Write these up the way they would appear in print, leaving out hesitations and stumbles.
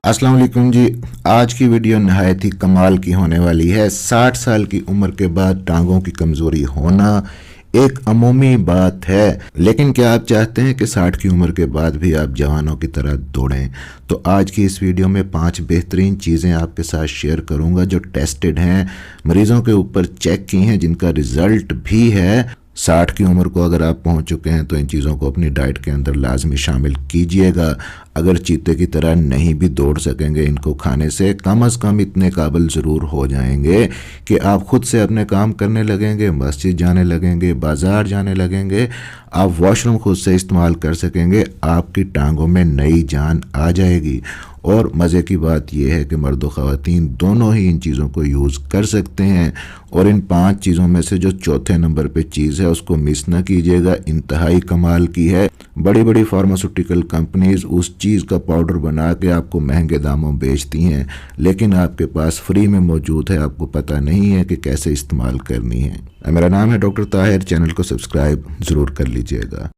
अस्सलाम वालेकुम जी। आज की वीडियो नहायत ही कमाल की होने वाली है। 60 साल की उम्र के बाद टांगों की कमज़ोरी होना एक अमूमी बात है, लेकिन क्या आप चाहते हैं कि 60 की उम्र के बाद भी आप जवानों की तरह दौड़ें? तो आज की इस वीडियो में 5 बेहतरीन चीज़ें आपके साथ शेयर करूंगा जो टेस्टेड हैं, मरीज़ों के ऊपर चेक की हैं, जिनका रिज़ल्ट भी है। 60 की उम्र को अगर आप पहुंच चुके हैं तो इन चीज़ों को अपनी डाइट के अंदर लाजमी शामिल कीजिएगा। अगर चीते की तरह नहीं भी दौड़ सकेंगे इनको खाने से, कम से कम इतने काबिल ज़रूर हो जाएंगे कि आप खुद से अपने काम करने लगेंगे, मस्जिद जाने लगेंगे, बाज़ार जाने लगेंगे, आप वॉशरूम खुद से इस्तेमाल कर सकेंगे, आपकी टांगों में नई जान आ जाएगी। और मज़े की बात यह है कि मर्द व ख़वातीन दोनों ही इन चीज़ों को यूज़ कर सकते हैं। और इन 5 चीज़ों में से जो चौथे नंबर पे चीज़ है उसको मिस ना कीजिएगा, इंतहाई कमाल की है। बड़ी बड़ी फार्मास्यूटिकल कंपनीज उस चीज़ का पाउडर बना के आपको महंगे दामों बेचती हैं, लेकिन आपके पास फ्री में मौजूद है, आपको पता नहीं है कि कैसे इस्तेमाल करनी है। मेरा नाम है डॉक्टर ताहिर, चैनल को सब्सक्राइब ज़रूर कर लीजिएगा।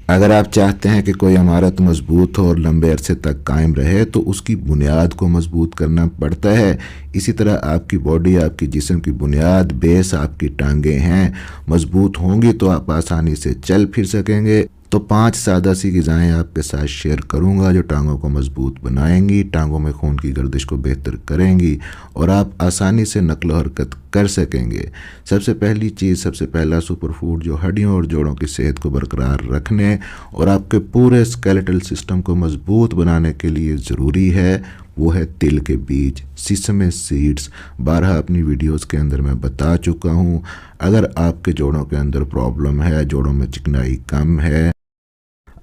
अगर आप चाहते हैं कि कोई इमारत मजबूत हो और लंबे अरसे तक कायम रहे तो उसकी बुनियाद को मजबूत करना पड़ता है। इसी तरह आपकी बॉडी, आपकी जिस्म की बुनियाद, बेस आपकी टांगें हैं, मजबूत होंगी तो आप आसानी से चल फिर सकेंगे। तो 5 सादा सी ग़िज़ाएँ आपके साथ शेयर करूंगा जो टांगों को मजबूत बनाएंगी, टांगों में खून की गर्दिश को बेहतर करेंगी और आप आसानी से नकल हरकत कर सकेंगे। सबसे पहली चीज़, सबसे पहला सुपर फूड जो हड्डियों और जोड़ों की सेहत को बरकरार रखने और आपके पूरे स्केलेटल सिस्टम को मजबूत बनाने के लिए ज़रूरी है, वो है तिल के बीज, सिसमे सीड्स। 12 अपनी वीडियोस के अंदर मैं बता चुका हूँ। अगर आपके जोड़ों के अंदर प्रॉब्लम है, जोड़ों में चिकनाई कम है,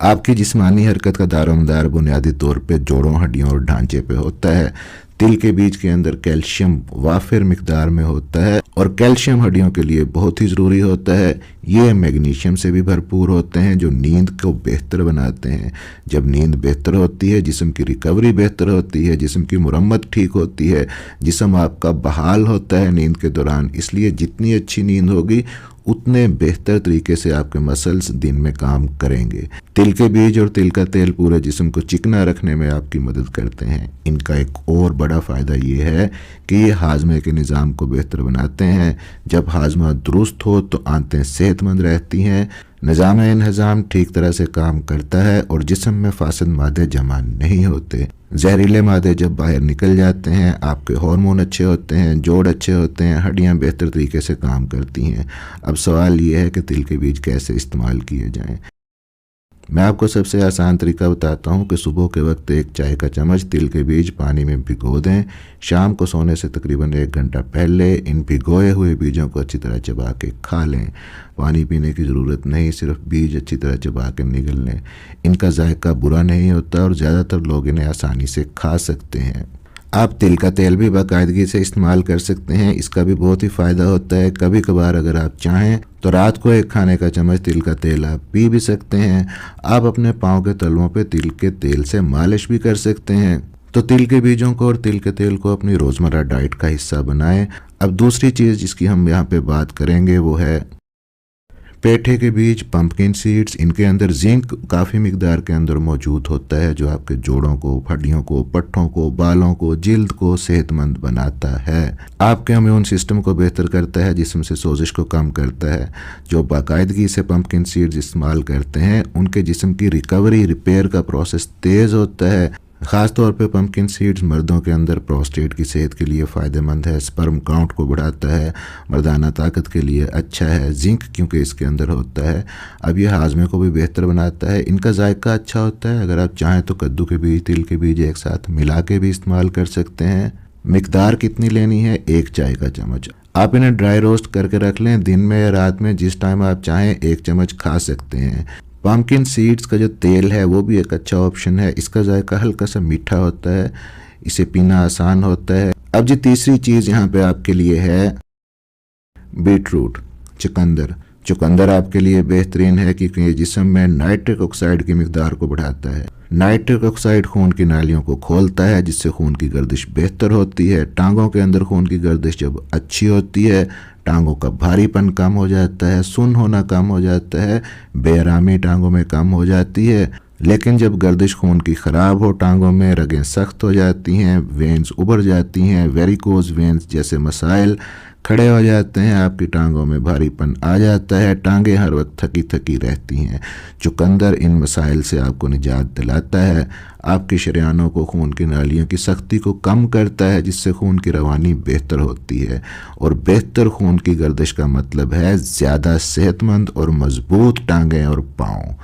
आपकी जिस्मानी हरकत का दारोमदार बुनियादी तौर पे जोड़ों, हड्डियों और ढांचे पे होता है, तिल के बीज के अंदर कैल्शियम वाफिर मिकदार में होता है और कैल्शियम हड्डियों के लिए बहुत ही ज़रूरी होता है। ये मैग्नीशियम से भी भरपूर होते हैं जो नींद को बेहतर बनाते हैं। जब नींद बेहतर होती है, जिस्म की रिकवरी बेहतर होती है, जिस्म की मुरम्मत ठीक होती है, जिस्म आपका बहाल होता है नींद के दौरान। इसलिए जितनी अच्छी नींद होगी उतने बेहतर तरीके से आपके मसल्स दिन में काम करेंगे। तिल के बीज और तिल का तेल पूरे जिस्म को चिकना रखने में आपकी मदद करते हैं। इनका एक और बड़ा फ़ायदा ये है कि ये हाजमे के निज़ाम को बेहतर बनाते हैं। जब हाजमा दुरुस्त हो तो आंतें सेहतमंद रहती हैं, निज़ाम ठीक तरह से काम करता है और जिस्म में फासिद मादे जमा नहीं होते। जहरीले मादे जब बाहर निकल जाते हैं, आपके हार्मोन अच्छे होते हैं, जोड़ अच्छे होते हैं, हड्डियां बेहतर तरीके से काम करती हैं। अब सवाल ये है कि तिल के बीज कैसे इस्तेमाल किए जाएं। मैं आपको सबसे आसान तरीका बताता हूँ कि सुबह के वक्त 1 चाय का चम्मच तिल के बीज पानी में भिगो दें। शाम को सोने से तकरीबन 1 घंटा पहले इन भिगोए हुए बीजों को अच्छी तरह चबा के खा लें। पानी पीने की ज़रूरत नहीं, सिर्फ बीज अच्छी तरह चबा के निगल लें। इनका जायका बुरा नहीं होता और ज़्यादातर लोग इन्हें आसानी से खा सकते हैं। आप तिल का तेल भी बाकायदगी से इस्तेमाल कर सकते हैं, इसका भी बहुत ही फ़ायदा होता है। कभी कभार अगर आप चाहें तो रात को 1 खाने का चम्मच तिल का तेल आप पी भी सकते हैं। आप अपने पाँव के तलवों पे तिल के तेल से मालिश भी कर सकते हैं। तो तिल के बीजों को और तिल के तेल को अपनी रोज़मर्रा डाइट का हिस्सा बनाएं। अब दूसरी चीज़ जिसकी हम यहाँ पे बात करेंगे वो है पेठे के बीज, पंपकिन सीड्स। इनके अंदर जिंक काफ़ी मिकदार के अंदर मौजूद होता है जो आपके जोड़ों को, हड्डियों को, पट्ठों को, बालों को, जिल्द को सेहतमंद बनाता है, आपके इम्यून सिस्टम को बेहतर करता है, जिस्म से सोजिश को कम करता है। जो बाकायदगी से पंपकिन सीड्स इस्तेमाल करते हैं उनके जिस्म की रिकवरी, रिपेयर का प्रोसेस तेज़ होता है। ख़ास तौर पे पंपकिन सीड्स मर्दों के अंदर प्रोस्टेट की सेहत के लिए फ़ायदेमंद है, स्पर्म काउंट को बढ़ाता है, मर्दाना ताकत के लिए अच्छा है। जिंक क्योंकि इसके अंदर होता है, अब ये हाजमे को भी बेहतर बनाता है। इनका जायका अच्छा होता है। अगर आप चाहें तो कद्दू के बीज, तिल के बीज एक साथ मिला के भी इस्तेमाल कर सकते हैं। मिकदार कितनी लेनी है? 1 चाय का चम्मच। आप इन्हें ड्राई रोस्ट करके रख लें, दिन में या रात में जिस टाइम आप चाहें 1 चम्मच खा सकते हैं। पम्पकिन सीड्स का जो तेल है वो भी एक अच्छा ऑप्शन है। इसका जायका हल्का सा मीठा होता है, इसे पीना आसान होता है। अब जी तीसरी चीज़ यहाँ पे आपके लिए है बीटरूट, चुकंदर। चुकंदर आपके लिए बेहतरीन है क्योंकि ये जिस्म में नाइट्रिक ऑक्साइड की मिकदार को बढ़ाता है। नाइट्रिक ऑक्साइड खून की नालियों को खोलता है जिससे खून की गर्दिश बेहतर होती है। टांगों के अंदर खून की गर्दिश जब अच्छी होती है, टांगों का भारीपन कम हो जाता है, सुन्न होना कम हो जाता है, बेआरामी टांगों में कम हो जाती है, लेकिन जब गर्दिश खून की ख़राब हो टांगों में, रगें सख्त हो जाती हैं, वेंस उभर जाती हैं, वेरिकोज वेंस जैसे मसाइल खड़े हो जाते हैं, आपकी टांगों में भारीपन आ जाता है, टांगें हर वक्त थकी थकी रहती हैं। चुकंदर इन मसाइल से आपको निजात दिलाता है, आपकी शरियानों को, खून की नालियों की सख्ती को कम करता है, जिससे खून की रवानी बेहतर होती है। और बेहतर खून की गर्दिश का मतलब है ज़्यादा सेहतमंद और मजबूत टांगें और पाँव।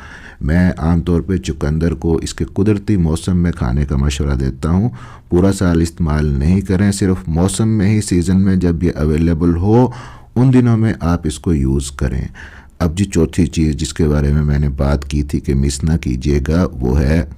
मैं आमतौर पे चुकंदर को इसके कुदरती मौसम में खाने का मशवरा देता हूँ। पूरा साल इस्तेमाल नहीं करें, सिर्फ मौसम में ही, सीज़न में जब ये अवेलेबल हो उन दिनों में आप इसको यूज़ करें। अब जी चौथी चीज़ जिसके बारे में मैंने बात की थी कि मिस ना कीजिएगा, वो है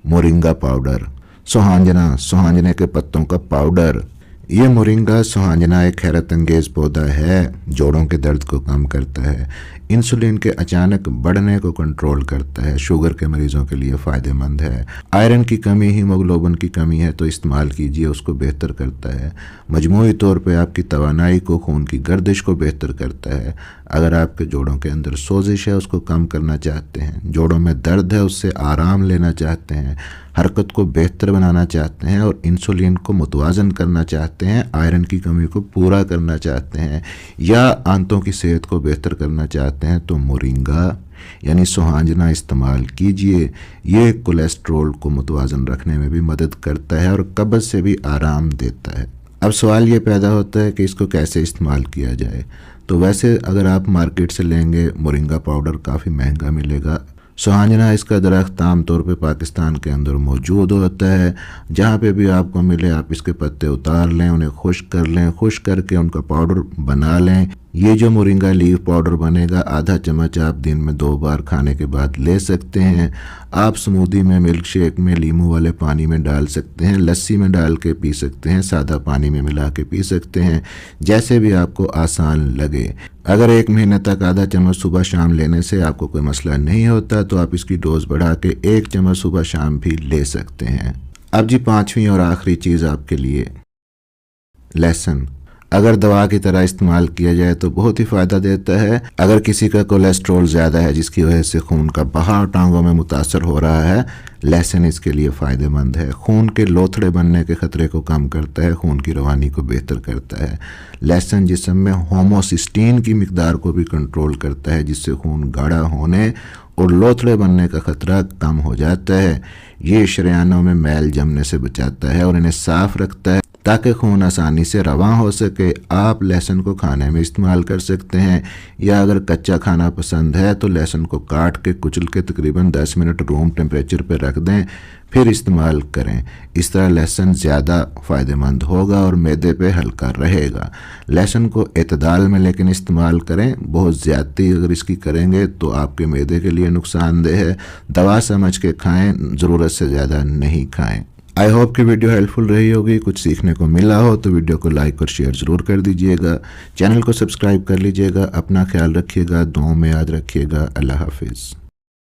मोरिंगा पाउडर। सोहांजना के पत्तों का पाउडर। ये मोरिंगा सोहांजना एक हैरत अंगेज़ पौधा है, जोड़ों के दर्द को कम करता है, इंसुलिन के अचानक बढ़ने को कंट्रोल करता है, शुगर के मरीजों के लिए फ़ायदेमंद है, आयरन की कमी, हीमोग्लोबिन की कमी है तो इस्तेमाल कीजिए, उसको बेहतर करता है, मजमूई तौर पे आपकी तवानाई को, खून की गर्दिश को बेहतर करता है। अगर आपके जोड़ों के अंदर सोजिश है उसको कम करना चाहते हैं, जोड़ों में दर्द है उससे आराम लेना चाहते हैं, हरकत को बेहतर बनाना चाहते हैं और इंसुलिन को मुतवाज़न करना चाहते हैं, आयरन की कमी को पूरा करना चाहते हैं, या आंतों की सेहत को बेहतर करना चाहते हैं, तो मोरिंगा यानी सोहांजना इस्तेमाल कीजिए। ये कोलेस्ट्रोल को मुतवाज़न रखने में भी मदद करता है और कब्ज़ से भी आराम देता है। अब सवाल ये पैदा होता है कि इसको कैसे इस्तेमाल किया जाए। तो वैसे अगर आप मार्केट से लेंगे मोरिंगा पाउडर काफ़ी महंगा मिलेगा। सोहांजना इसका दरख्त आम तौर पे पाकिस्तान के अंदर मौजूद होता है। जहाँ पे भी आपको मिले आप इसके पत्ते उतार लें, उन्हें खुश्क कर लें, खुश्क करके उनका पाउडर बना लें। ये जो मोरिंगा लीफ पाउडर बनेगा, आधा चम्मच आप दिन में 2 बार खाने के बाद ले सकते हैं। आप स्मूदी में, मिल्क शेक में, लीमू वाले पानी में डाल सकते हैं, लस्सी में डाल के पी सकते हैं, सादा पानी में मिला के पी सकते हैं, जैसे भी आपको आसान लगे। अगर 1 महीने तक आधा चम्मच सुबह शाम लेने से आपको कोई मसला नहीं होता तो आप इसकी डोज बढ़ा के 1 चम्मच सुबह शाम भी ले सकते हैं। अब जी 5वीं और आखिरी चीज़ आपके लिए, लहसुन। अगर दवा की तरह इस्तेमाल किया जाए तो बहुत ही फ़ायदा देता है। अगर किसी का कोलेस्ट्रॉल ज़्यादा है जिसकी वजह से खून का बहाव टांगों में मुतासर हो रहा है, लहसुन इसके लिए फ़ायदेमंद है। खून के लोथड़े बनने के ख़तरे को कम करता है, खून की रवानी को बेहतर करता है। लहसुन जिस्म में होमोसिस्टीन की मिकदार को भी कंट्रोल करता है, जिससे खून गाढ़ा होने और लोथड़े बनने का ख़तरा कम हो जाता है। ये शरियानों में मैल जमने से बचाता है और इन्हें साफ़ रखता है ताकि खून आसानी से रवां हो सके। आप लहसुन को खाने में इस्तेमाल कर सकते हैं, या अगर कच्चा खाना पसंद है तो लहसुन को काट के कुचल के तकरीबन 10 मिनट रूम टेम्परेचर पर रख दें, फिर इस्तेमाल करें। इस तरह लहसुन ज़्यादा फ़ायदेमंद होगा और मैदे पे हल्का रहेगा। लहसुन को एतदाल में लेकिन इस्तेमाल करें, बहुत ज़्यादती अगर इसकी करेंगे तो आपके मैदे के लिए नुकसानदेह है। दवा समझ के खाएं, ज़रूरत से ज़्यादा नहीं खाएं। आई होप कि वीडियो हेल्पफुल रही होगी, कुछ सीखने को मिला हो तो वीडियो को लाइक और शेयर ज़रूर कर दीजिएगा। चैनल को सब्सक्राइब कर लीजिएगा। अपना ख्याल रखिएगा, दुआओं में याद रखिएगा। अल्लाह हाफिज़।